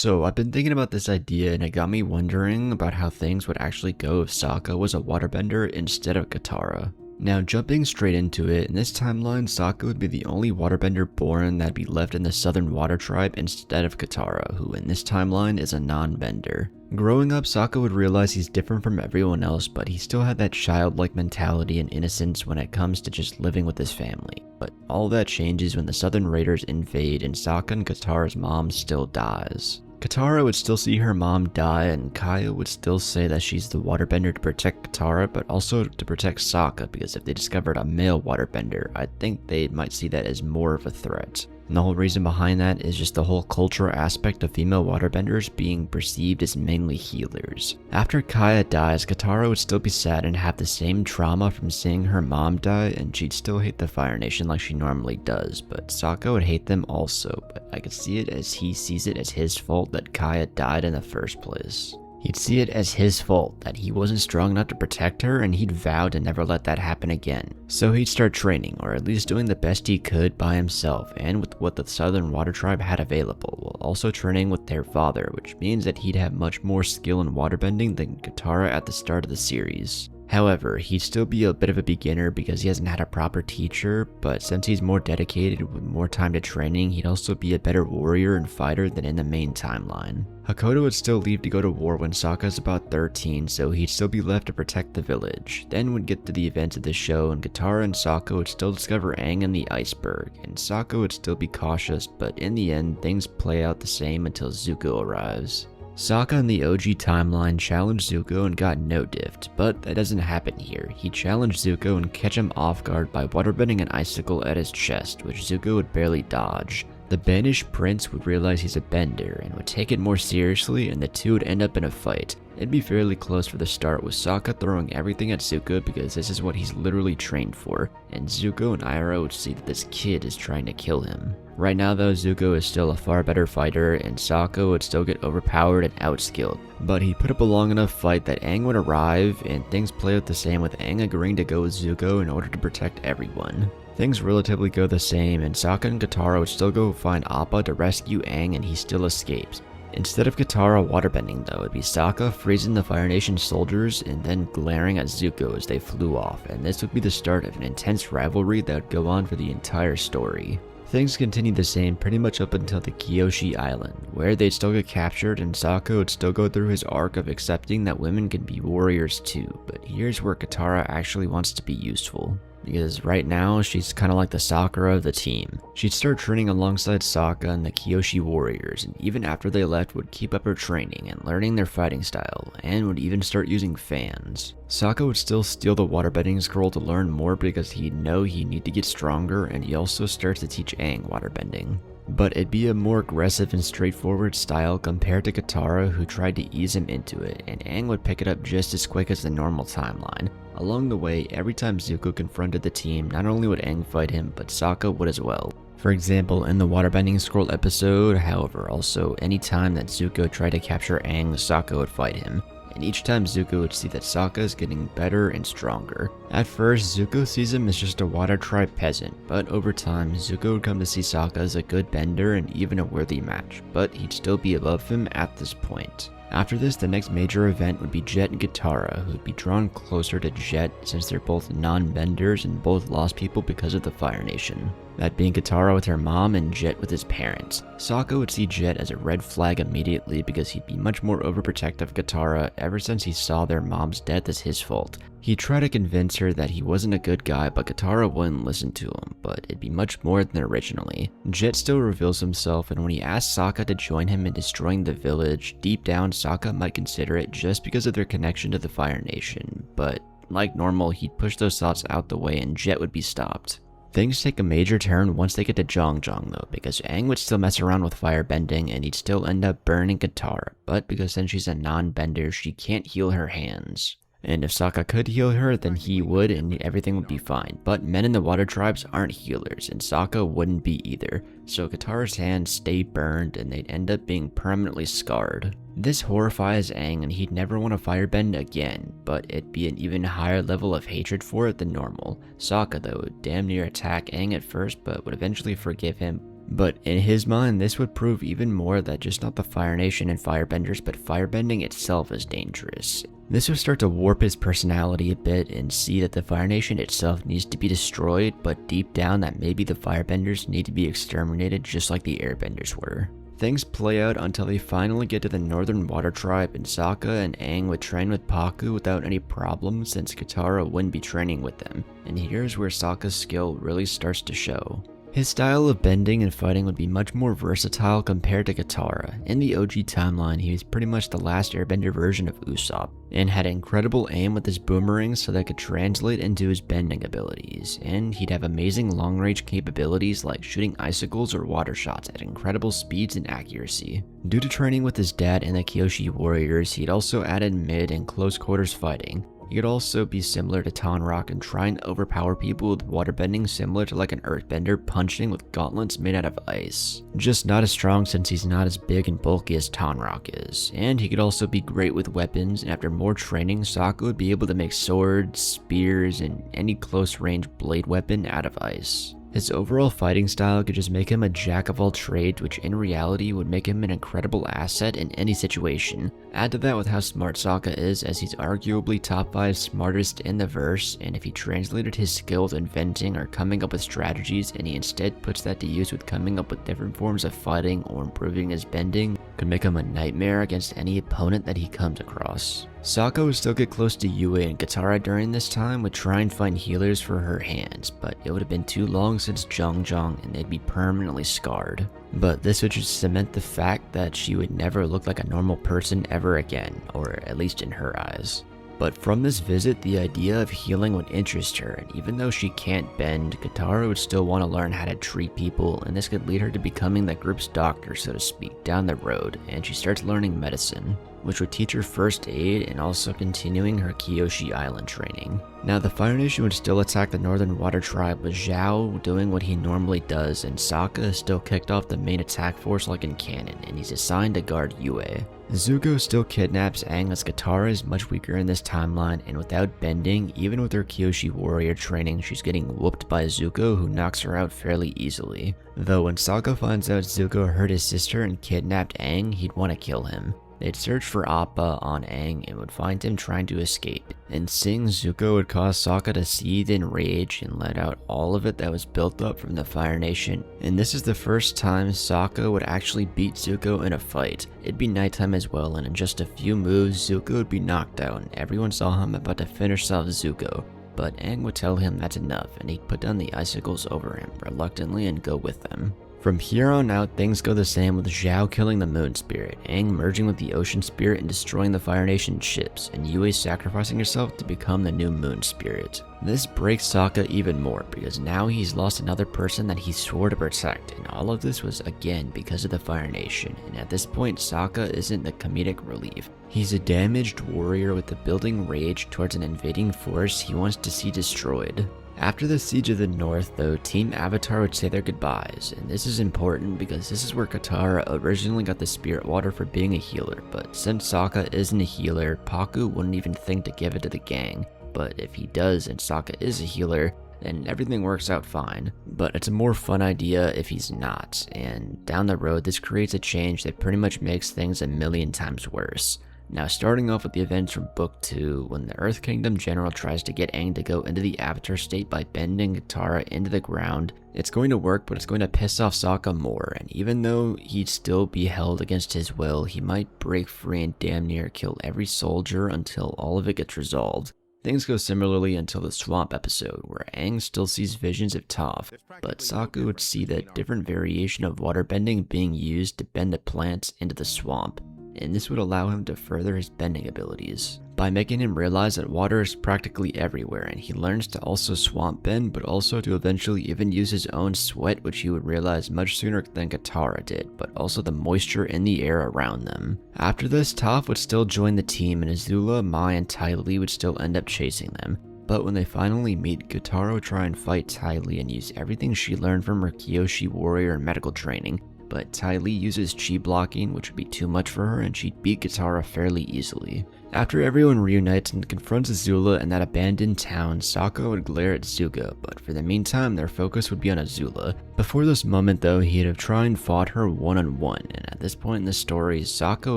So I've been thinking about this idea and it got me wondering about how things would actually go if Sokka was a waterbender instead of Katara. Now jumping straight into it, in this timeline Sokka would be the only waterbender born that'd be left in the Southern Water Tribe instead of Katara, who in this timeline is a non-bender. Growing up, Sokka would realize he's different from everyone else, but he still had that childlike mentality and innocence when it comes to just living with his family. But all that changes when the Southern Raiders invade and Sokka and Katara's mom still dies. Katara would still see her mom die, and Kaya would still say that she's the waterbender to protect Katara, but also to protect Sokka, because if they discovered a male waterbender, I think they might see that as more of a threat. And the whole reason behind that is just the whole cultural aspect of female waterbenders being perceived as mainly healers. After Kaya dies, Katara would still be sad and have the same trauma from seeing her mom die, and she'd still hate the Fire Nation like she normally does, but Sokka would hate them also, but I could see it as he sees it as his fault that Kaya died in the first place. He'd see it as his fault that he wasn't strong enough to protect her, and he'd vow to never let that happen again. So he'd start training, or at least doing the best he could by himself and with what the Southern Water Tribe had available, while also training with their father, which means that he'd have much more skill in waterbending than Katara at the start of the series. However, he'd still be a bit of a beginner because he hasn't had a proper teacher, but since he's more dedicated with more time to training, he'd also be a better warrior and fighter than in the main timeline. Hakoda would still leave to go to war when Sokka's about 13, so he'd still be left to protect the village. Then would get to the events of the show, and Katara and Sokka would still discover Aang and the iceberg, and Sokka would still be cautious, but in the end, things play out the same until Zuko arrives. Sokka in the OG timeline challenged Zuko and got no diffed, but that doesn't happen here. He challenged Zuko and catch him off guard by waterbending an icicle at his chest, which Zuko would barely dodge. The banished prince would realize he's a bender and would take it more seriously, and the two would end up in a fight. It'd be fairly close for the start, with Sokka throwing everything at Zuko because this is what he's literally trained for, and Zuko and Iroh would see that this kid is trying to kill him. Right now though, Zuko is still a far better fighter, and Sokka would still get overpowered and outskilled. But he put up a long enough fight that Aang would arrive, and things play out the same, with Aang agreeing to go with Zuko in order to protect everyone. Things relatively go the same, and Sokka and Katara would still go find Appa to rescue Aang, and he still escapes. Instead of Katara waterbending though, it'd be Sokka freezing the Fire Nation soldiers and then glaring at Zuko as they flew off, and this would be the start of an intense rivalry that would go on for the entire story. Things continue the same pretty much up until the Kyoshi Island, where they'd still get captured and Sokka would still go through his arc of accepting that women can be warriors too, but here's where Katara actually wants to be useful. Because right now, she's kinda like the Sakura of the team. She'd start training alongside Sokka and the Kyoshi warriors, and even after they left would keep up her training and learning their fighting style, and would even start using fans. Sokka would still steal the waterbending scroll to learn more because he'd know he'd need to get stronger, and he also starts to teach Aang waterbending. But it'd be a more aggressive and straightforward style compared to Katara, who tried to ease him into it, and Aang would pick it up just as quick as the normal timeline. Along the way, every time Zuko confronted the team, not only would Aang fight him, but Sokka would as well. For example, in the waterbending scroll episode, however, also any time that Zuko tried to capture Aang, Sokka would fight him. And each time Zuko would see that Sokka is getting better and stronger. At first, Zuko sees him as just a water tribe peasant, but over time, Zuko would come to see Sokka as a good bender and even a worthy match, but he'd still be above him at this point. After this, the next major event would be Jet and Katara, who would be drawn closer to Jet since they're both non-benders and both lost people because of the Fire Nation. That being Katara with her mom and Jet with his parents. Sokka would see Jet as a red flag immediately because he'd be much more overprotective of Katara ever since he saw their mom's death as his fault. He'd try to convince her that he wasn't a good guy, but Katara wouldn't listen to him, but it'd be much more than originally. Jet still reveals himself, and when he asks Sokka to join him in destroying the village, deep down Sokka might consider it just because of their connection to the Fire Nation, but like normal, he'd push those thoughts out the way and Jet would be stopped. Things take a major turn once they get to Zhang though, because Aang would still mess around with firebending and he'd still end up burning Katara, but because since she's a non-bender, she can't heal her hands. And if Sokka could heal her, then he would and everything would be fine, but men in the water tribes aren't healers, and Sokka wouldn't be either, so Katara's hands stay burned and they'd end up being permanently scarred. This horrifies Aang and he'd never want to firebend again, but it'd be an even higher level of hatred for it than normal. Sokka though would damn near attack Aang at first, but would eventually forgive him, But in his mind, this would prove even more that just not the Fire Nation and firebenders, but firebending itself is dangerous. This would start to warp his personality a bit and see that the Fire Nation itself needs to be destroyed, but deep down that maybe the firebenders need to be exterminated just like the airbenders were. Things play out until they finally get to the Northern Water Tribe, and Sokka and Aang would train with Pakku without any problems since Katara wouldn't be training with them, and here's where Sokka's skill really starts to show. His style of bending and fighting would be much more versatile compared to Katara. In the OG timeline, he was pretty much the last airbender version of Usopp, and had incredible aim with his boomerang so that could translate into his bending abilities, and he'd have amazing long-range capabilities like shooting icicles or water shots at incredible speeds and accuracy. Due to training with his dad and the Kyoshi warriors, he'd also added mid and close quarters fighting. He could also be similar to Tonraq and try and overpower people with waterbending similar to like an earthbender punching with gauntlets made out of ice. Just not as strong since he's not as big and bulky as Tonraq is. And he could also be great with weapons, and after more training, Sokka would be able to make swords, spears, and any close range blade weapon out of ice. His overall fighting style could just make him a jack of all trades, which in reality would make him an incredible asset in any situation. Add to that with how smart Sokka is, as he's arguably top 5 smartest in the verse, and if he translated his skill with inventing or coming up with strategies and he instead puts that to use with coming up with different forms of fighting or improving his bending, could make him a nightmare against any opponent that he comes across. Sokka would still get close to Yue and Katara during this time, would try and find healers for her hands, but it would have been too long since Zhang and they'd be permanently scarred. But this would just cement the fact that she would never look like a normal person ever again, or at least in her eyes. But from this visit, the idea of healing would interest her, and even though she can't bend, Katara would still want to learn how to treat people, and this could lead her to becoming the group's doctor, so to speak, down the road, and she starts learning medicine, which would teach her first aid and also continuing her Kyoshi Island training. Now the Fire Nation would still attack the Northern Water Tribe, with Zhao doing what he normally does, and Sokka still kicked off the main attack force like in canon, and he's assigned to guard Yue. Zuko still kidnaps Aang, as Katara is much weaker in this timeline, and without bending, even with her Kyoshi warrior training, she's getting whooped by Zuko, who knocks her out fairly easily. Though when Sokka finds out Zuko hurt his sister and kidnapped Aang, he'd want to kill him. They'd search for Appa on Aang and would find him trying to escape, and seeing Zuko would cause Sokka to seethe in rage and let out all of it that was built up from the Fire Nation, and this is the first time Sokka would actually beat Zuko in a fight. It'd be nighttime as well, and in just a few moves, Zuko would be knocked out, and everyone saw him about to finish off Zuko. But Aang would tell him that's enough, and he'd put down the icicles over him reluctantly and go with them. From here on out, things go the same, with Zhao killing the Moon Spirit, Aang merging with the Ocean Spirit and destroying the Fire Nation ships, and Yue sacrificing herself to become the new Moon Spirit. This breaks Sokka even more, because now he's lost another person that he swore to protect, and all of this was again because of the Fire Nation, and at this point Sokka isn't the comedic relief. He's a damaged warrior with a building rage towards an invading force he wants to see destroyed. After the Siege of the North, though, Team Avatar would say their goodbyes, and this is important because this is where Katara originally got the Spirit Water for being a healer, but since Sokka isn't a healer, Pakku wouldn't even think to give it to the gang. But if he does and Sokka is a healer, then everything works out fine. But it's a more fun idea if he's not, and down the road this creates a change that pretty much makes things a million times worse. Now, starting off with the events from Book 2, when the Earth Kingdom General tries to get Aang to go into the Avatar state by bending Katara into the ground, it's going to work, but it's going to piss off Sokka more, and even though he'd still be held against his will, he might break free and damn near kill every soldier until all of it gets resolved. Things go similarly until the Swamp episode, where Aang still sees visions of Toph, but Sokka would see the different variation of waterbending being used to bend the plants into the swamp, and this would allow him to further his bending abilities by making him realize that water is practically everywhere, and he learns to also swamp bend, but also to eventually even use his own sweat, which he would realize much sooner than Katara did, but also the moisture in the air around them. After this, Toph would still join the team, and Azula, Mai, and Ty Lee would still end up chasing them. But when they finally meet, Katara would try and fight Ty Lee and use everything she learned from her Kyoshi warrior and medical training, but Ty Lee uses chi blocking, which would be too much for her, and she'd beat Katara fairly easily. After everyone reunites and confronts Azula in that abandoned town, Sokka would glare at Zuko, but for the meantime their focus would be on Azula. Before this moment though, he'd have tried and fought her one-on-one, and at this point in the story, Sokka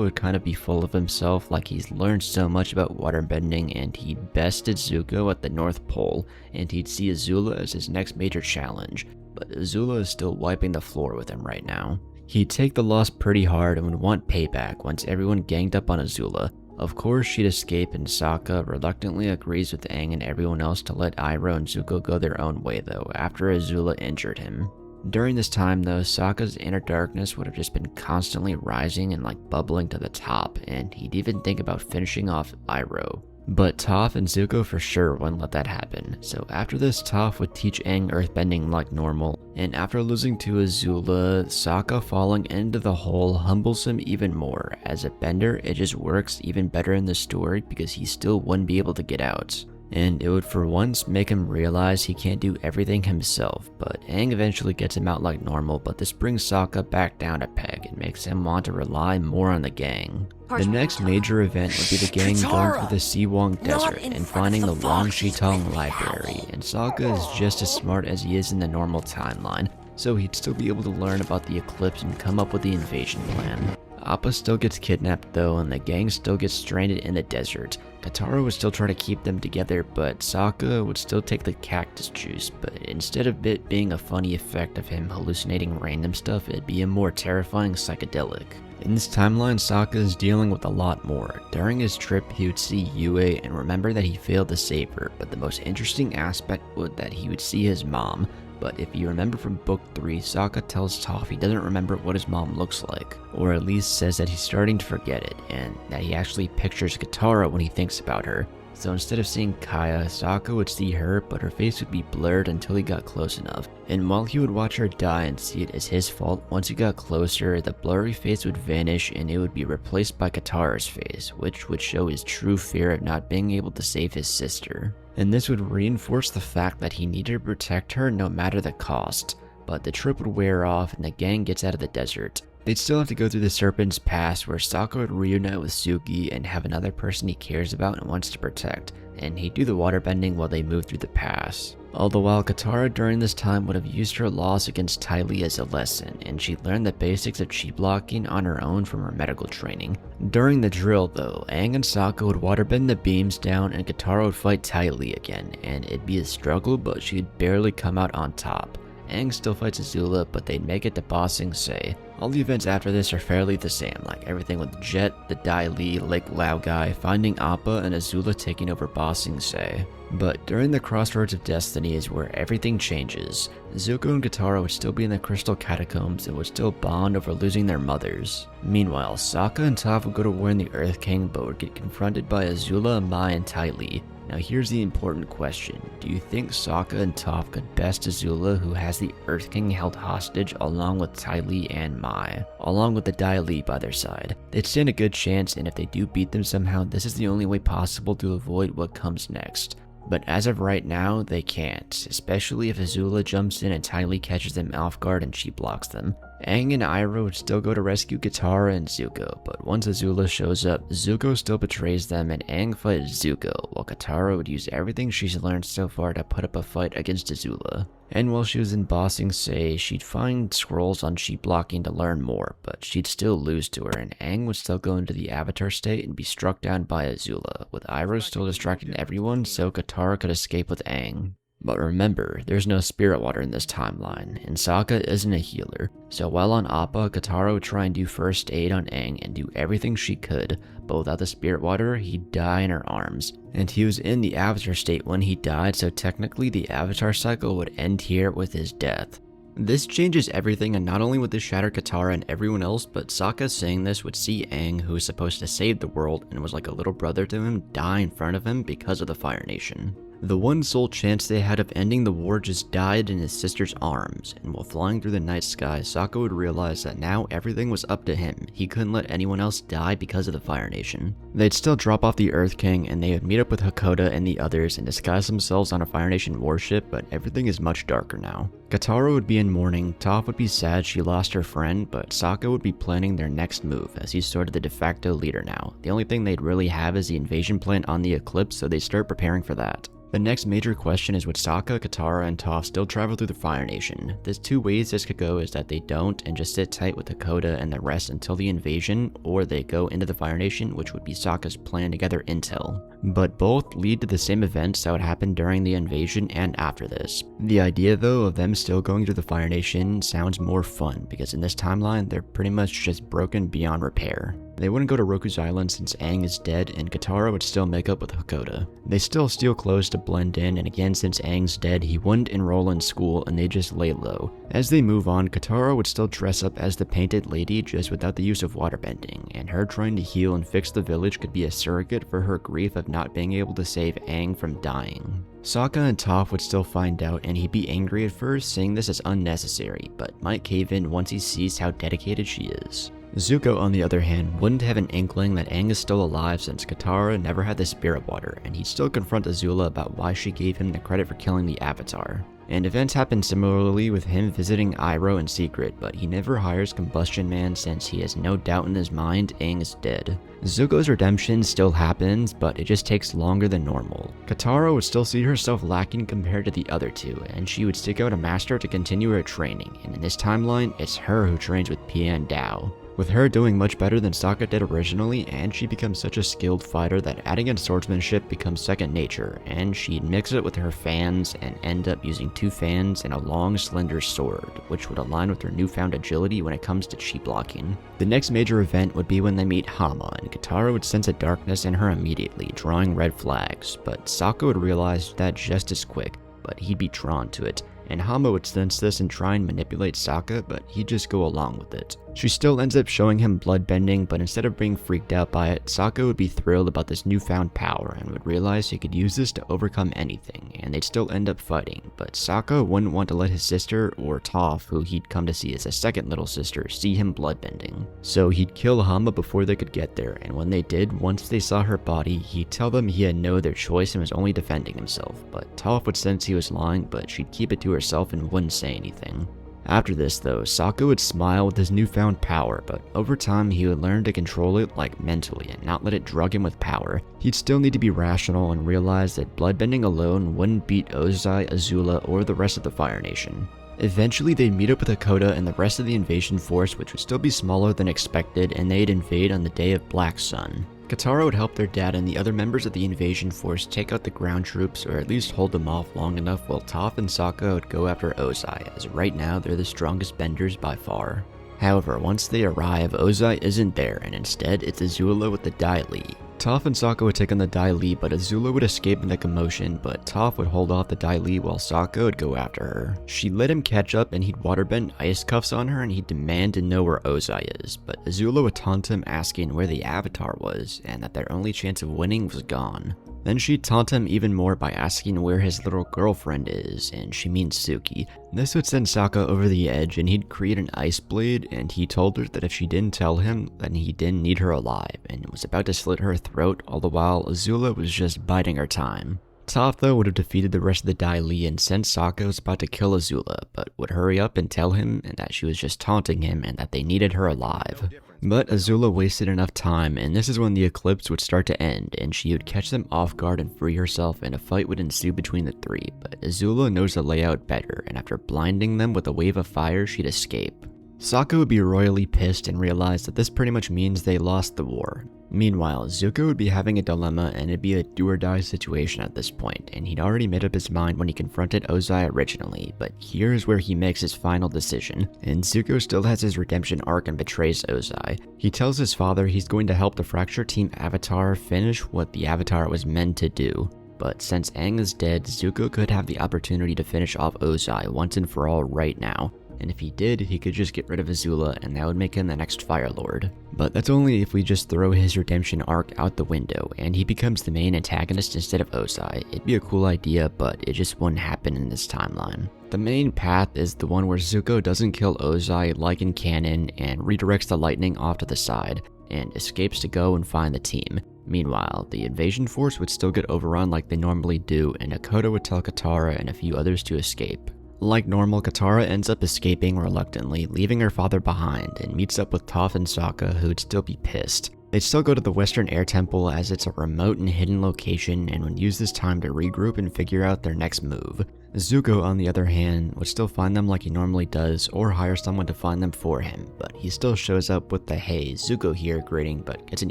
would kind of be full of himself, like he's learned so much about waterbending and he'd bested Zuko at the North Pole, and he'd see Azula as his next major challenge, but Azula is still wiping the floor with him right now. He'd take the loss pretty hard and would want payback once everyone ganged up on Azula. Of course, she'd escape, and Sokka reluctantly agrees with Aang and everyone else to let Iroh and Zuko go their own way though, after Azula injured him. During this time though, Sokka's inner darkness would have just been constantly rising and like bubbling to the top, and he'd even think about finishing off Iroh. But Toph and Zuko for sure wouldn't let that happen, so after this Toph would teach Aang earthbending like normal, and after losing to Azula, Sokka falling into the hole humbles him even more. As a bender, it just works even better in the story because he still wouldn't be able to get out. And it would for once make him realize he can't do everything himself, but Aang eventually gets him out like normal, but this brings Sokka back down a peg and makes him want to rely more on the gang. The next major event would be the gang going through the Siwang Desert and finding the Long Shitong Library, and Sokka is just as smart as he is in the normal timeline, so he'd still be able to learn about the eclipse and come up with the invasion plan. Appa still gets kidnapped though, and the gang still gets stranded in the desert. Katara would still try to keep them together, but Sokka would still take the cactus juice, but instead of it being a funny effect of him hallucinating random stuff, it'd be a more terrifying psychedelic. In this timeline, Sokka is dealing with a lot more. During his trip, he would see Yue and remember that he failed to save her, but the most interesting aspect was that he would see his mom. But if you remember from book 3, Sokka tells Toph he doesn't remember what his mom looks like, or at least says that he's starting to forget it, and that he actually pictures Katara when he thinks about her. So instead of seeing Kaya, Sokka would see her, but her face would be blurred until he got close enough. And while he would watch her die and see it as his fault, once he got closer, the blurry face would vanish and it would be replaced by Katara's face, which would show his true fear of not being able to save his sister. And this would reinforce the fact that he needed to protect her no matter the cost. But the trip would wear off and the gang gets out of the desert. They'd still have to go through the Serpent's Pass, where Sokka would reunite with Suki and have another person he cares about and wants to protect, and he'd do the waterbending while they move through the pass. All the while, Katara during this time would have used her loss against Ty Lee as a lesson, and she learned the basics of chi blocking on her own from her medical training. During the drill though, Aang and Sokka would waterbend the beams down and Katara would fight Ty Lee again, and it'd be a struggle, but she'd barely come out on top. Aang still fights Azula, but they'd make it to Ba Sing Se. All the events after this are fairly the same, like everything with Jet, the Dai Li, Lake Laogai, finding Appa, and Azula taking over Ba Sing Se. But during the Crossroads of Destiny is where everything changes. Zuko and Katara would still be in the Crystal Catacombs and would still bond over losing their mothers. Meanwhile, Sokka and Toph would go to war in the Earth King, but would get confronted by Azula, Mai, and Ty Lee. Now here's the important question. Do you think Sokka and Toph could best Azula, who has the Earth King held hostage, along with Ty Lee and Mai, along with the Dai Li by their side? They'd stand a good chance, and if they do beat them somehow, this is the only way possible to avoid what comes next. But as of right now, they can't, especially if Azula jumps in and Ty Lee catches them off guard and she blocks them. Aang and Iroh would still go to rescue Katara and Zuko, but once Azula shows up, Zuko still betrays them and Aang fights Zuko, while Katara would use everything she's learned so far to put up a fight against Azula. And while she was in Ba Sing Se, she'd find scrolls on chi blocking to learn more, but she'd still lose to her, and Aang would still go into the Avatar state and be struck down by Azula, with Iroh still distracting everyone so Katara could escape with Aang. But remember, there's no spirit water in this timeline, and Sokka isn't a healer, so while on Appa, Katara would try and do first aid on Aang and do everything she could, but without the spirit water, he'd die in her arms. And he was in the Avatar state when he died, so technically the Avatar cycle would end here with his death. This changes everything, and not only would this shatter Katara and everyone else, but Sokka saying this would see Aang, who was supposed to save the world and was like a little brother to him, die in front of him because of the Fire Nation. The one sole chance they had of ending the war just died in his sister's arms, and while flying through the night sky, Sokka would realize that now everything was up to him. He couldn't let anyone else die because of the Fire Nation. They'd still drop off the Earth King, and they would meet up with Hakoda and the others and disguise themselves on a Fire Nation warship, but everything is much darker now. Katara would be in mourning, Toph would be sad she lost her friend, but Sokka would be planning their next move as he's sort of the de facto leader now. The only thing they'd really have is the invasion plan on the eclipse, so they start preparing for that. The next major question is, would Sokka, Katara, and Toph still travel through the Fire Nation? There's two ways this could go, is that they don't and just sit tight with Dakota and the rest until the invasion, or they go into the Fire Nation, which would be Sokka's plan to gather intel. But both lead to the same events that would happen during the invasion and after this. The idea though of them still going to the Fire Nation sounds more fun, because in this timeline they're pretty much just broken beyond repair. They wouldn't go to Roku's island since Aang is dead, and Katara would still make up with Hakoda. They still steal clothes to blend in, and again since Aang's dead he wouldn't enroll in school and they just lay low. As they move on, Katara would still dress up as the Painted Lady just without the use of waterbending, and her trying to heal and fix the village could be a surrogate for her grief of not being able to save Aang from dying. Sokka and Toph would still find out, and he'd be angry at first, seeing this as unnecessary, but might cave in once he sees how dedicated she is. Zuko, on the other hand, wouldn't have an inkling that Aang is still alive since Katara never had the spirit water, and he'd still confront Azula about why she gave him the credit for killing the Avatar. And events happen similarly with him visiting Iroh in secret, but he never hires Combustion Man since he has no doubt in his mind Aang is dead. Zuko's redemption still happens, but it just takes longer than normal. Katara would still see herself lacking compared to the other two, and she would stick out a master to continue her training, and in this timeline, it's her who trains with Pian Dao. With her doing much better than Sokka did originally, and she becomes such a skilled fighter that adding in swordsmanship becomes second nature, and she'd mix it with her fans and end up using 2 fans and a long slender sword, which would align with her newfound agility when it comes to chi blocking. The next major event would be when they meet Hama, and Katara would sense a darkness in her immediately, drawing red flags, but Sokka would realize that just as quick, but he'd be drawn to it. And Hama would sense this and try and manipulate Sokka, but he'd just go along with it. She still ends up showing him bloodbending, but instead of being freaked out by it, Sokka would be thrilled about this newfound power and would realize he could use this to overcome anything, and they'd still end up fighting, but Sokka wouldn't want to let his sister, or Toph, who he'd come to see as a second little sister, see him bloodbending. So he'd kill Hama before they could get there, and when they did, once they saw her body, he'd tell them he had no other choice and was only defending himself, but Toph would sense he was lying, but she'd keep it to herself and wouldn't say anything. After this though, Sokka would smile with his newfound power, but over time he would learn to control it like mentally and not let it drug him with power. He'd still need to be rational and realize that bloodbending alone wouldn't beat Ozai, Azula, or the rest of the Fire Nation. Eventually they'd meet up with Hakoda and the rest of the invasion force, which would still be smaller than expected, and they'd invade on the day of Black Sun. Katara would help their dad and the other members of the invasion force take out the ground troops, or at least hold them off long enough, while Toph and Sokka would go after Ozai, as right now they're the strongest benders by far. However, once they arrive, Ozai isn't there, and instead it's Azula with the Dai Li. Toph and Sokka would take on the Dai Li, but Azula would escape in the commotion, but Toph would hold off the Dai Li while Sokka would go after her. She'd let him catch up and he'd waterbend ice cuffs on her and he'd demand to know where Ozai is, but Azula would taunt him asking where the Avatar was and that their only chance of winning was gone. Then she'd taunt him even more by asking where his little girlfriend is, and she means Suki. This would send Sokka over the edge, and he'd create an ice blade, and he told her that if she didn't tell him, then he didn't need her alive, and was about to slit her throat, all the while Azula was just biding her time. Toph though would have defeated the rest of the Dai Li and since Sokka was about to kill Azula, but would hurry up and tell him that she was just taunting him and that they needed her alive. But Azula wasted enough time, and this is when the eclipse would start to end, and she would catch them off guard and free herself, and a fight would ensue between the three, but Azula knows the layout better, and after blinding them with a wave of fire, she'd escape. Sokka would be royally pissed and realize that this pretty much means they lost the war. Meanwhile, Zuko would be having a dilemma and it'd be a do-or-die situation at this point, and he'd already made up his mind when he confronted Ozai originally, but here's where he makes his final decision, and Zuko still has his redemption arc and betrays Ozai. He tells his father he's going to help the Fracture Team Avatar finish what the Avatar was meant to do. But since Aang is dead, Zuko could have the opportunity to finish off Ozai once and for all right now. And if he did, he could just get rid of Azula and that would make him the next Fire Lord. But that's only if we just throw his redemption arc out the window and he becomes the main antagonist instead of Ozai. It'd be a cool idea, but it just wouldn't happen in this timeline. The main path is the one where Zuko doesn't kill Ozai like in canon and redirects the lightning off to the side and escapes to go and find the team. Meanwhile, the invasion force would still get overrun like they normally do, and Hakoda would tell Katara and a few others to escape. Like normal, Katara ends up escaping reluctantly, leaving her father behind, and meets up with Toph and Sokka, who'd still be pissed. They'd still go to the Western Air Temple as it's a remote and hidden location and would use this time to regroup and figure out their next move. Zuko, on the other hand, would still find them like he normally does or hire someone to find them for him, but he still shows up with the "Hey, Zuko here" greeting but gets an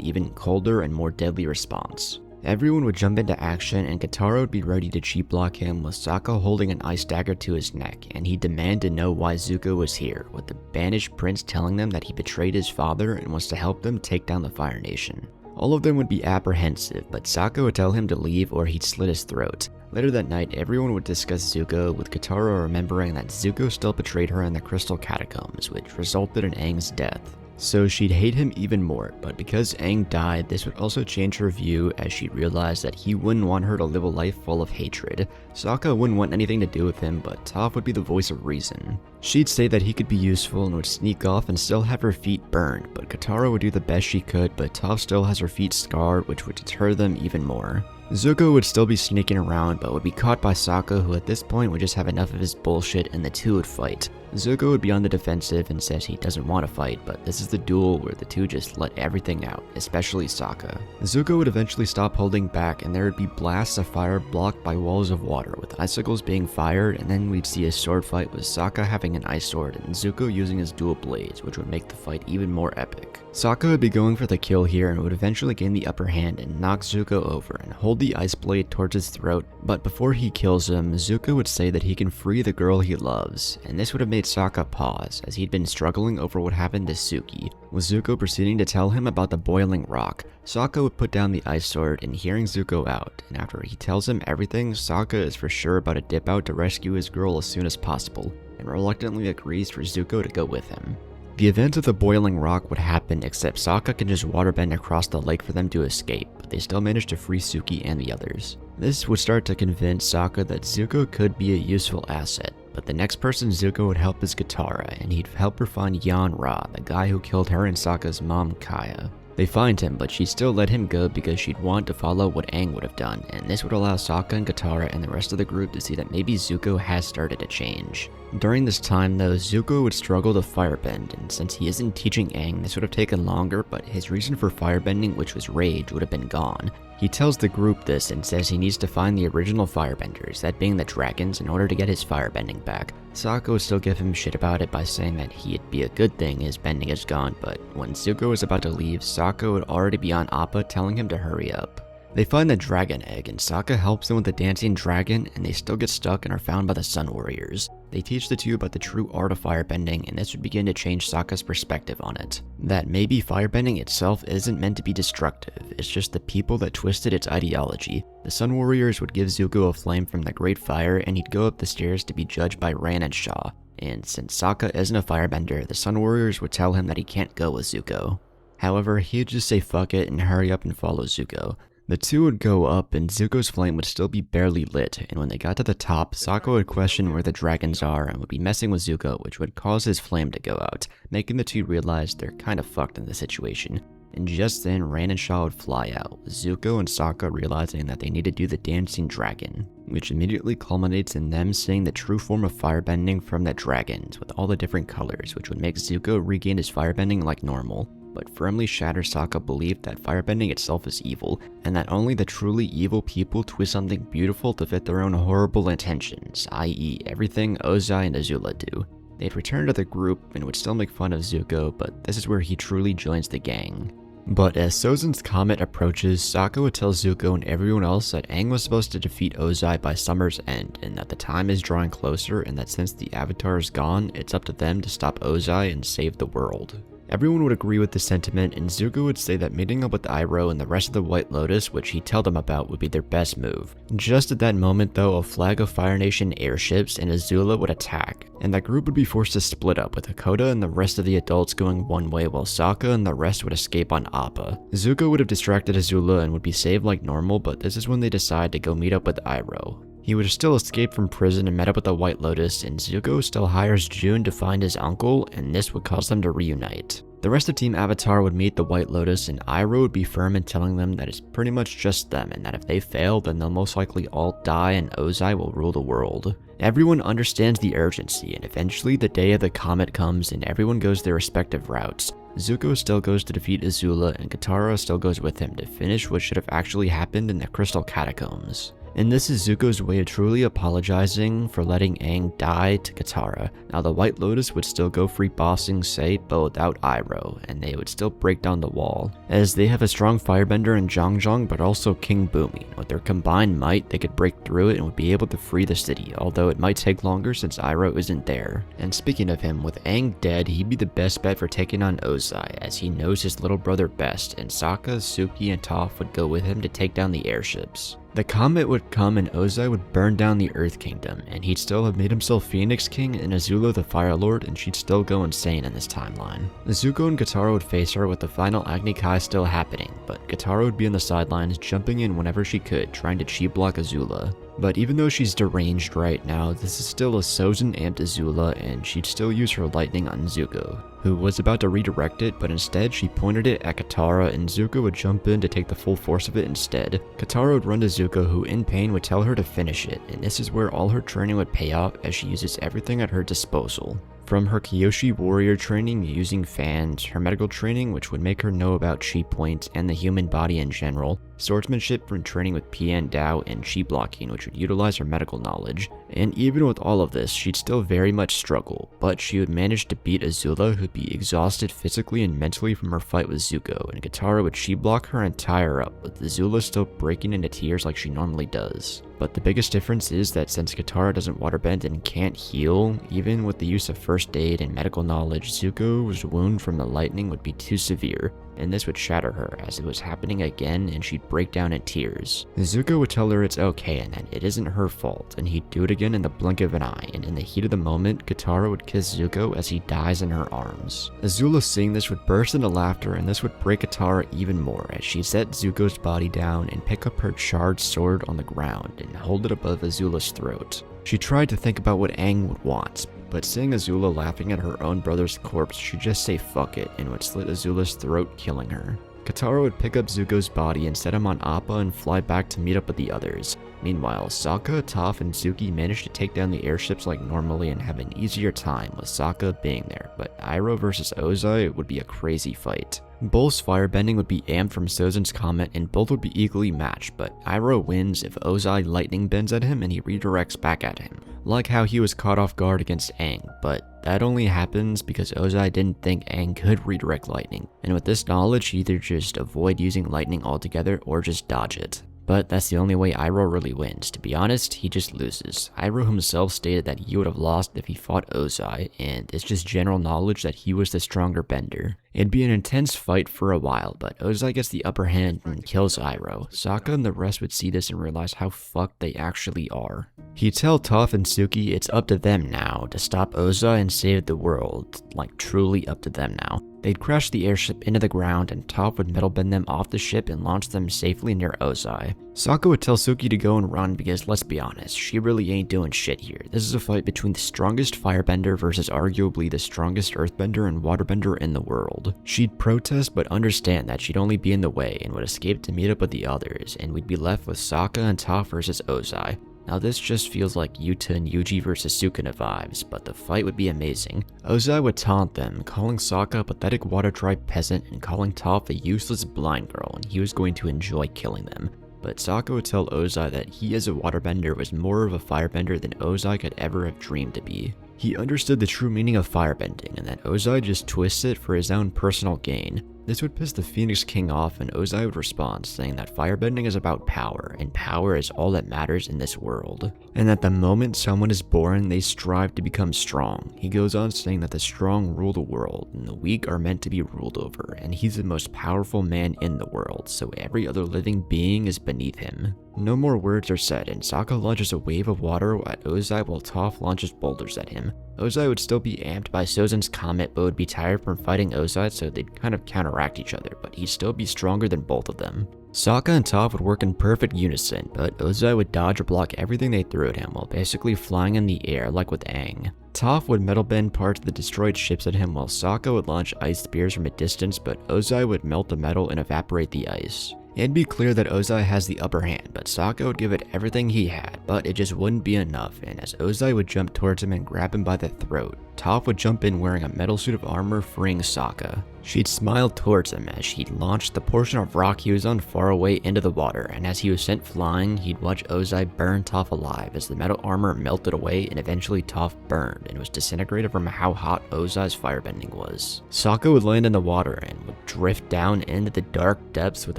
even colder and more deadly response. Everyone would jump into action and Katara would be ready to cheat block him with Sokka holding an ice dagger to his neck, and he'd demand to know why Zuko was here, with the banished prince telling them that he betrayed his father and wants to help them take down the Fire Nation. All of them would be apprehensive, but Sokka would tell him to leave or he'd slit his throat. Later that night, everyone would discuss Zuko, with Katara remembering that Zuko still betrayed her in the Crystal Catacombs, which resulted in Aang's death. So she'd hate him even more, but because Aang died, this would also change her view as she realized that he wouldn't want her to live a life full of hatred. Sokka wouldn't want anything to do with him, but Toph would be the voice of reason. She'd say that he could be useful and would sneak off and still have her feet burned, but Katara would do the best she could, but Toph still has her feet scarred, which would deter them even more. Zuko would still be sneaking around, but would be caught by Sokka, who at this point would just have enough of his bullshit, and the two would fight. Zuko would be on the defensive and says he doesn't want to fight, but this is the duel where the two just let everything out, especially Sokka. Zuko would eventually stop holding back, and there would be blasts of fire blocked by walls of water, with icicles being fired, and then we'd see a sword fight with Sokka having an ice sword and Zuko using his dual blades, which would make the fight even more epic. Sokka would be going for the kill here and would eventually gain the upper hand and knock Zuko over and hold the ice blade towards his throat, but before he kills him, Zuko would say that he can free the girl he loves, and this would have made Sokka pause, as he'd been struggling over what happened to Suki. With Zuko proceeding to tell him about the boiling rock, Sokka would put down the ice sword and hearing Zuko out, and after he tells him everything, Sokka is for sure about to dip out to rescue his girl as soon as possible, and reluctantly agrees for Zuko to go with him. The event of the boiling rock would happen, except Sokka can just waterbend across the lake for them to escape, but they still manage to free Suki and the others. This would start to convince Sokka that Zuko could be a useful asset, but the next person Zuko would help is Katara, and he'd help her find Yan-Ra, the guy who killed her and Sokka's mom, Kaya. They find him, but she still let him go because she'd want to follow what Aang would have done, and this would allow Sokka and Katara and the rest of the group to see that maybe Zuko has started to change. During this time though, Zuko would struggle to firebend, and since he isn't teaching Aang, this would have taken longer, but his reason for firebending, which was rage, would have been gone. He tells the group this and says he needs to find the original firebenders, that being the dragons, in order to get his firebending back. Sokka would still give him shit about it by saying that it'd be a good thing his bending is gone, but when Zuko was about to leave, Sokka would already be on Appa telling him to hurry up. They find the dragon egg and Sokka helps them with the dancing dragon, and they still get stuck and are found by the Sun Warriors. They teach the two about the true art of firebending, and this would begin to change Sokka's perspective on it. That maybe firebending itself isn't meant to be destructive, it's just the people that twisted its ideology. The Sun Warriors would give Zuko a flame from the Great Fire, and he'd go up the stairs to be judged by Ran and Shaw. And since Sokka isn't a firebender, the Sun Warriors would tell him that he can't go with Zuko. However, he'd just say fuck it and hurry up and follow Zuko. The two would go up and Zuko's flame would still be barely lit, and when they got to the top, Sokka would question where the dragons are and would be messing with Zuko, which would cause his flame to go out, making the two realize they're kinda fucked in the situation. And just then, Ran and Shaw would fly out, with Zuko and Sokka realizing that they need to do the dancing dragon, which immediately culminates in them seeing the true form of firebending from the dragons, with all the different colors, which would make Zuko regain his firebending like normal, but firmly shatter Sokka belief that firebending itself is evil, and that only the truly evil people twist something beautiful to fit their own horrible intentions, i.e. everything Ozai and Azula do. They'd return to the group and would still make fun of Zuko, but this is where he truly joins the gang. But as Sozin's comet approaches, Sokka would tell Zuko and everyone else that Aang was supposed to defeat Ozai by summer's end, and that the time is drawing closer, and that since the Avatar is gone, it's up to them to stop Ozai and save the world. Everyone would agree with this sentiment, and Zuko would say that meeting up with Iroh and the rest of the White Lotus, which he'd tell them about, would be their best move. Just at that moment though, a flag of Fire Nation airships and Azula would attack, and that group would be forced to split up, with Hakoda and the rest of the adults going one way while Sokka and the rest would escape on Appa. Zuko would have distracted Azula and would be saved like normal, but this is when they decide to go meet up with Iroh. He would still escape from prison and met up with the White Lotus, and Zuko still hires June to find his uncle, and this would cause them to reunite. The rest of Team Avatar would meet the White Lotus, and Iroh would be firm in telling them that it's pretty much just them, and that if they fail, then they'll most likely all die and Ozai will rule the world. Everyone understands the urgency, and eventually the day of the comet comes and everyone goes their respective routes. Zuko still goes to defeat Azula, and Katara still goes with him to finish what should have actually happened in the Crystal Catacombs. And this is Zuko's way of truly apologizing for letting Aang die to Katara. Now the White Lotus would still go free bossing Say, but without Iroh, and they would still break down the wall, as they have a strong firebender in Zhang, but also King Boomy. With their combined might, they could break through it and would be able to free the city, although it might take longer since Iroh isn't there. And speaking of him, with Aang dead, he'd be the best bet for taking on Ozai, as he knows his little brother best, and Sokka, Suki, and Toph would go with him to take down the airships. The comet would come and Ozai would burn down the Earth Kingdom, and he'd still have made himself Phoenix King and Azula the Fire Lord, and she'd still go insane in this timeline. Zuko and Katara would face her with the final Agni Kai still happening, but Katara would be on the sidelines jumping in whenever she could, trying to chi block Azula. But even though she's deranged right now, this is still a Sozin amped Azula, and she'd still use her lightning on Zuko, who was about to redirect it, but instead she pointed it at Katara and Zuko would jump in to take the full force of it instead. Katara would run to Zuko, who in pain would tell her to finish it, and this is where all her training would pay off as she uses everything at her disposal. From her Kyoshi warrior training using fans, her medical training which would make her know about chi points and the human body in general, swordsmanship from training with Pian Dao, and chi blocking which would utilize her medical knowledge. And even with all of this, she'd still very much struggle, but she would manage to beat Azula, who'd be exhausted physically and mentally from her fight with Zuko, and Katara would chi block her entire up, with Azula still breaking into tears like she normally does. But the biggest difference is that since Katara doesn't waterbend and can't heal, even with the use of first aid and medical knowledge, Zuko's wound from the lightning would be too severe, and this would shatter her as it was happening again and she'd break down in tears. Zuko would tell her it's okay and that it isn't her fault, and he'd do it again in the blink of an eye, and in the heat of the moment, Katara would kiss Zuko as he dies in her arms. Azula seeing this would burst into laughter, and this would break Katara even more as she set Zuko's body down and pick up her charred sword on the ground and hold it above Azula's throat. She tried to think about what Aang would want, but seeing Azula laughing at her own brother's corpse, she'd just say fuck it and would slit Azula's throat, killing her. Katara would pick up Zuko's body and set him on Appa and fly back to meet up with the others. Meanwhile, Sokka, Toph, and Suki managed to take down the airships like normally and have an easier time with Sokka being there, but Iroh versus Ozai would be a crazy fight. Both's firebending would be amped from Sozin's comet and both would be equally matched, but Iroh wins if Ozai lightning bends at him and he redirects back at him, like how he was caught off guard against Aang, but that only happens because Ozai didn't think Aang could redirect lightning, and with this knowledge he either just avoid using lightning altogether or just dodge it. But that's the only way Iroh really wins. To be honest, he just loses. Iroh himself stated that he would have lost if he fought Ozai, and it's just general knowledge that he was the stronger bender. It'd be an intense fight for a while, but Ozai gets the upper hand and kills Iroh. Sokka and the rest would see this and realize how fucked they actually are. He'd tell Toph and Suki it's up to them now to stop Ozai and save the world, like truly up to them now. They'd crash the airship into the ground and Toph would metal bend them off the ship and launch them safely near Ozai. Sokka would tell Suki to go and run because let's be honest, she really ain't doing shit here. This is a fight between the strongest firebender versus arguably the strongest earthbender and waterbender in the world. She'd protest but understand that she'd only be in the way and would escape to meet up with the others, and we'd be left with Sokka and Toph versus Ozai. Now this just feels like Yuta and Yuji versus Sukuna vibes, but the fight would be amazing. Ozai would taunt them, calling Sokka a pathetic water tribe peasant and calling Toph a useless blind girl, and he was going to enjoy killing them. But Sokka would tell Ozai that he as a waterbender was more of a firebender than Ozai could ever have dreamed to be. He understood the true meaning of firebending and that Ozai just twists it for his own personal gain. This would piss the Phoenix King off and Ozai would respond saying that firebending is about power and power is all that matters in this world. And that the moment someone is born, they strive to become strong. He goes on saying that the strong rule the world and the weak are meant to be ruled over, and he's the most powerful man in the world, so every other living being is beneath him. No more words are said, and Sokka launches a wave of water at Ozai while Toph launches boulders at him. Ozai would still be amped by Sozin's comet but would be tired from fighting Ozai, so they'd kind of counteract each other, but he'd still be stronger than both of them. Sokka and Toph would work in perfect unison, but Ozai would dodge or block everything they threw at him while basically flying in the air like with Aang. Toph would metal bend parts of the destroyed ships at him while Sokka would launch ice spears from a distance, but Ozai would melt the metal and evaporate the ice. It'd be clear that Ozai has the upper hand, but Sokka would give it everything he had, but it just wouldn't be enough, and as Ozai would jump towards him and grab him by the throat, Toph would jump in wearing a metal suit of armor, freeing Sokka. She'd smile towards him as she launched the portion of rock he was on far away into the water, and as he was sent flying, he'd watch Ozai burn Toph alive as the metal armor melted away and eventually Toph burned and was disintegrated from how hot Ozai's firebending was. Sokka would land in the water and would drift down into the dark depths with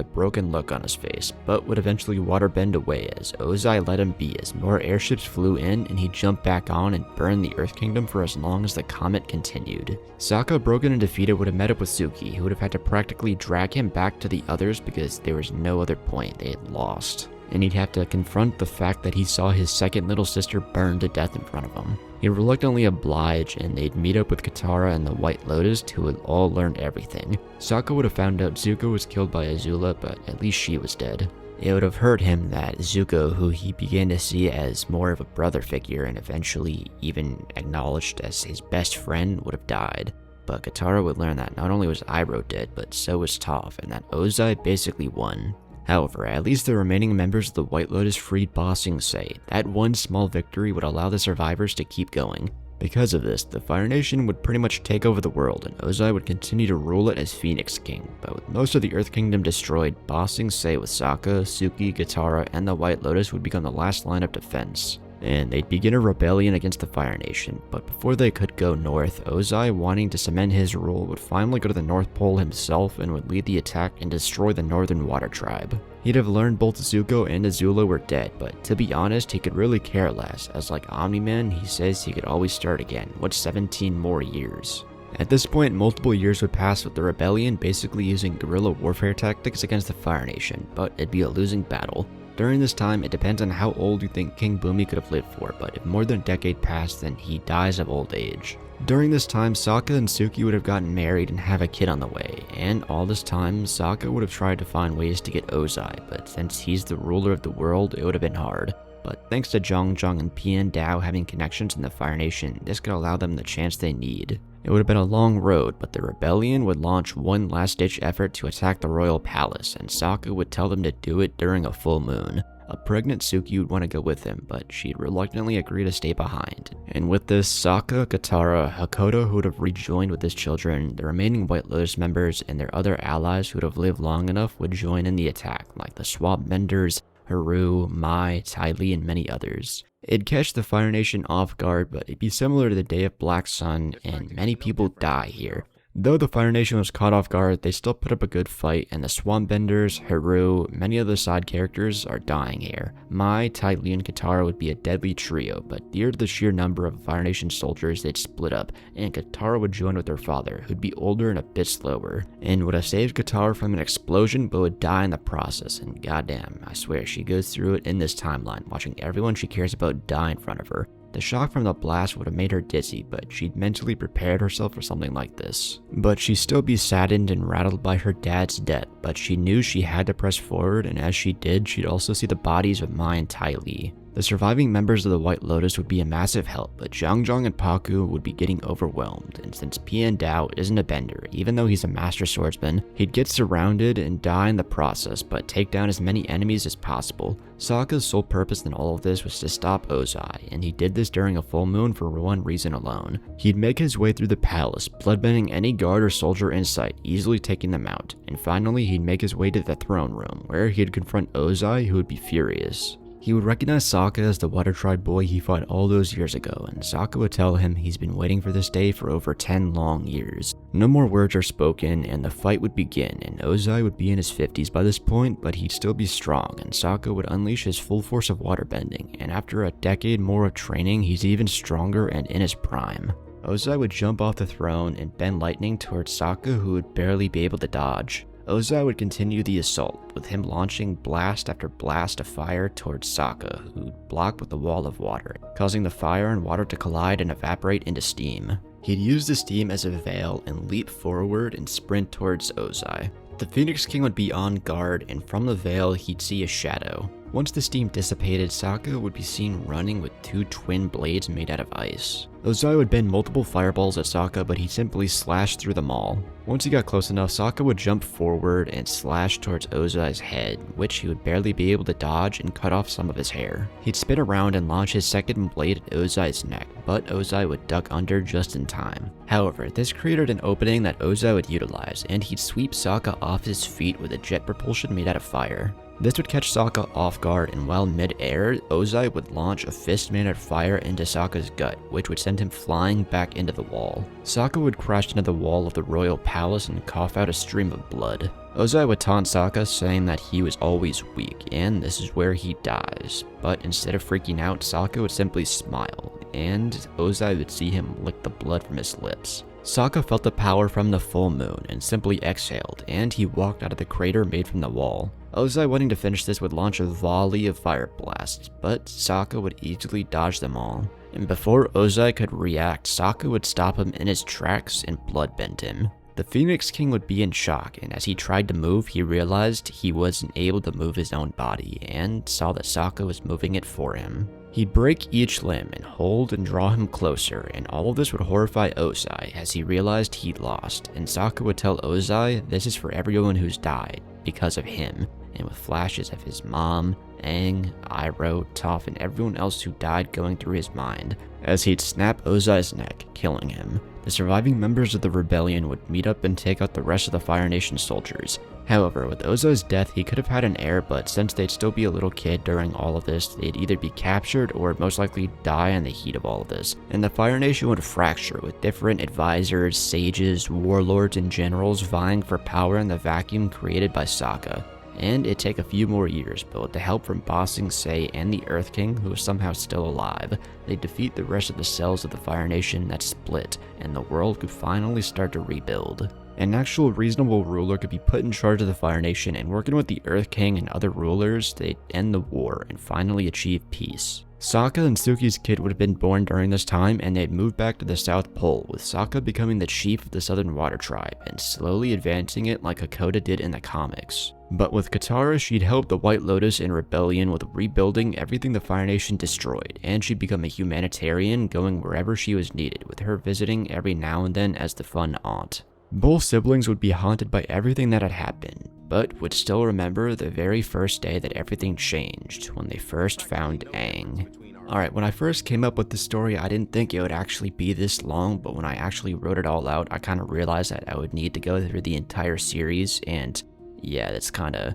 a broken look on his face, but would eventually waterbend away as Ozai let him be as more airships flew in and he jumped back on and burned the Earth Kingdom for as long as the comet continued. Sokka, broken and defeated, would have met up with Suki, who would have had to practically drag him back to the others because there was no other point, they had lost. And he'd have to confront the fact that he saw his second little sister burned to death in front of him. He'd reluctantly oblige, and they'd meet up with Katara and the White Lotus, who would all learn everything. Sokka would have found out Zuko was killed by Azula, but at least she was dead. It would have hurt him that Zuko, who he began to see as more of a brother figure and eventually even acknowledged as his best friend, would have died. But Katara would learn that not only was Iroh dead, but so was Toph, and that Ozai basically won. However, at least the remaining members of the White Lotus freed Ba Sing Se. That one small victory would allow the survivors to keep going. Because of this, the Fire Nation would pretty much take over the world, and Ozai would continue to rule it as Phoenix King. But with most of the Earth Kingdom destroyed, Ba Sing Se with Sokka, Suki, Katara, and the White Lotus would become the last line of defense. And they'd begin a rebellion against the Fire Nation, but before they could go north, Ozai, wanting to cement his rule, would finally go to the North Pole himself and would lead the attack and destroy the Northern Water Tribe. He'd have learned both Zuko and Azula were dead, but to be honest, he could really care less, as like Omni-Man, he says he could always start again. What's 17 more years? At this point, multiple years would pass with the rebellion basically using guerrilla warfare tactics against the Fire Nation, but it'd be a losing battle. During this time, it depends on how old you think King Bumi could have lived for, but if more than a decade passed, then he dies of old age. During this time, Sokka and Suki would have gotten married and have a kid on the way, and all this time, Sokka would have tried to find ways to get Ozai, but since he's the ruler of the world, it would have been hard. But thanks to Zhang and Pian Dao having connections in the Fire Nation, this could allow them the chance they need. It would have been a long road, but the rebellion would launch one last-ditch effort to attack the royal palace, and Sokka would tell them to do it during a full moon. A pregnant Suki would want to go with him, but she'd reluctantly agree to stay behind. And with this, Sokka, Katara, Hakoda, who would have rejoined with his children, the remaining White Lotus members, and their other allies who would have lived long enough would join in the attack, like the StormVenders, Haru, Mai, Ty Lee, and many others. It'd catch the Fire Nation off guard, but it'd be similar to the Day of Black Sun, and many people die here. Though the Fire Nation was caught off guard, they still put up a good fight, and the StormVenders, Haru, many other side characters are dying here. Mai, Ty Lee, and Katara would be a deadly trio, but due to the sheer number of Fire Nation soldiers, they'd split up, and Katara would join with her father, who'd be older and a bit slower, and would have saved Katara from an explosion, but would die in the process, and goddamn, I swear, she goes through it in this timeline, watching everyone she cares about die in front of her. The shock from the blast would have made her dizzy, but she'd mentally prepared herself for something like this. But she'd still be saddened and rattled by her dad's death, but she knew she had to press forward, and as she did, she'd also see the bodies of Mai and Ty Lee. The surviving members of the White Lotus would be a massive help, but Zhang and Pakku would be getting overwhelmed, and since Pian Dao isn't a bender, even though he's a master swordsman, he'd get surrounded and die in the process, but take down as many enemies as possible. Sokka's sole purpose in all of this was to stop Ozai, and he did this during a full moon for one reason alone. He'd make his way through the palace, bloodbending any guard or soldier in sight, easily taking them out, and finally he'd make his way to the throne room, where he'd confront Ozai, who would be furious. He would recognize Sokka as the Water Tribe boy he fought all those years ago, and Sokka would tell him he's been waiting for this day for over 10 long years. No more words are spoken, and the fight would begin, and Ozai would be in his 50s by this point, but he'd still be strong, and Sokka would unleash his full force of waterbending, and after a decade more of training, he's even stronger and in his prime. Ozai would jump off the throne and bend lightning towards Sokka, who would barely be able to dodge. Ozai would continue the assault, with him launching blast after blast of fire towards Sokka, who'd block with a wall of water, causing the fire and water to collide and evaporate into steam. He'd use the steam as a veil and leap forward and sprint towards Ozai. The Phoenix King would be on guard, and from the veil he'd see a shadow. Once the steam dissipated, Sokka would be seen running with two twin blades made out of ice. Ozai would bend multiple fireballs at Sokka, but he simply slashed through them all. Once he got close enough, Sokka would jump forward and slash towards Ozai's head, which he would barely be able to dodge and cut off some of his hair. He'd spin around and launch his second blade at Ozai's neck, but Ozai would duck under just in time. However, this created an opening that Ozai would utilize, and he'd sweep Sokka off his feet with a jet propulsion made out of fire. This would catch Sokka off guard, and while mid-air, Ozai would launch a fist made out of fire into Sokka's gut, which would send him flying back into the wall. Sokka would crash into the wall of the royal palace and cough out a stream of blood. Ozai would taunt Sokka, saying that he was always weak, and this is where he dies. But instead of freaking out, Sokka would simply smile, and Ozai would see him lick the blood from his lips. Sokka felt the power from the full moon and simply exhaled, and he walked out of the crater made from the wall. Ozai, wanting to finish this, would launch a volley of fire blasts, but Sokka would easily dodge them all. And before Ozai could react, Sokka would stop him in his tracks and bloodbend him. The Phoenix King would be in shock, and as he tried to move, he realized he wasn't able to move his own body, and saw that Sokka was moving it for him. He'd break each limb and hold and draw him closer, and all of this would horrify Ozai as he realized he'd lost, and Sokka would tell Ozai this is for everyone who's died because of him, and with flashes of his mom, Aang, Iroh, Toph, and everyone else who died going through his mind, as he'd snap Ozai's neck, killing him. The surviving members of the rebellion would meet up and take out the rest of the Fire Nation soldiers. However, with Ozai's death, he could have had an heir, but since they'd still be a little kid during all of this, they'd either be captured or most likely die in the heat of all of this. And the Fire Nation would fracture, with different advisors, sages, warlords, and generals vying for power in the vacuum created by Sokka. And it'd take a few more years, but with the help from Ba Sing Se and the Earth King, who was somehow still alive, they'd defeat the rest of the cells of the Fire Nation that split, and the world could finally start to rebuild. An actual reasonable ruler could be put in charge of the Fire Nation, and working with the Earth King and other rulers, they'd end the war and finally achieve peace. Sokka and Suki's kid would have been born during this time, and they'd moved back to the South Pole, with Sokka becoming the chief of the Southern Water Tribe, and slowly advancing it like Hakoda did in the comics. But with Katara, she'd help the White Lotus in rebellion with rebuilding everything the Fire Nation destroyed, and she'd become a humanitarian, going wherever she was needed, with her visiting every now and then as the fun aunt. Both siblings would be haunted by everything that had happened, but would still remember the very first day that everything changed, when they first found Aang. Alright, when I first came up with this story, I didn't think it would actually be this long, but when I actually wrote it all out, I kind of realized that I would need to go through the entire series, and yeah, that's kind of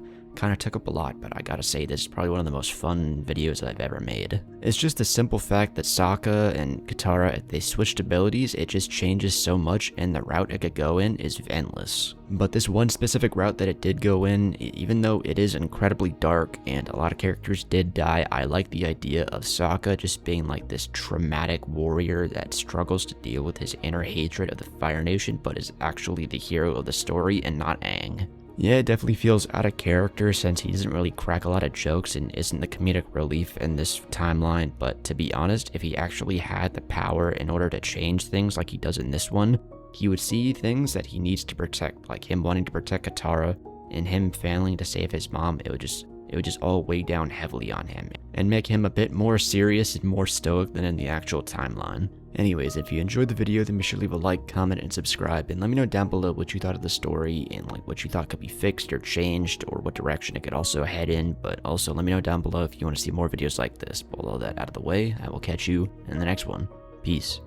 took up a lot, but I gotta say, this is probably one of the most fun videos that I've ever made. It's just the simple fact that Sokka and Katara, if they switched abilities, it just changes so much, and the route it could go in is endless. But this one specific route that it did go in, even though it is incredibly dark and a lot of characters did die, I like the idea of Sokka just being like this traumatic warrior that struggles to deal with his inner hatred of the Fire Nation, but is actually the hero of the story and not Aang. Yeah, it definitely feels out of character since he doesn't really crack a lot of jokes and isn't the comedic relief in this timeline, but to be honest, if he actually had the power in order to change things like he does in this one, he would see things that he needs to protect, like him wanting to protect Katara and him failing to save his mom. It would just all weigh down heavily on him and make him a bit more serious and more stoic than in the actual timeline. Anyways, if you enjoyed the video, then be sure to leave a like, comment, and subscribe, and let me know down below what you thought of the story and like what you thought could be fixed or changed or what direction it could also head in, but also let me know down below if you want to see more videos like this. But with all that out of the way, I will catch you in the next one. Peace.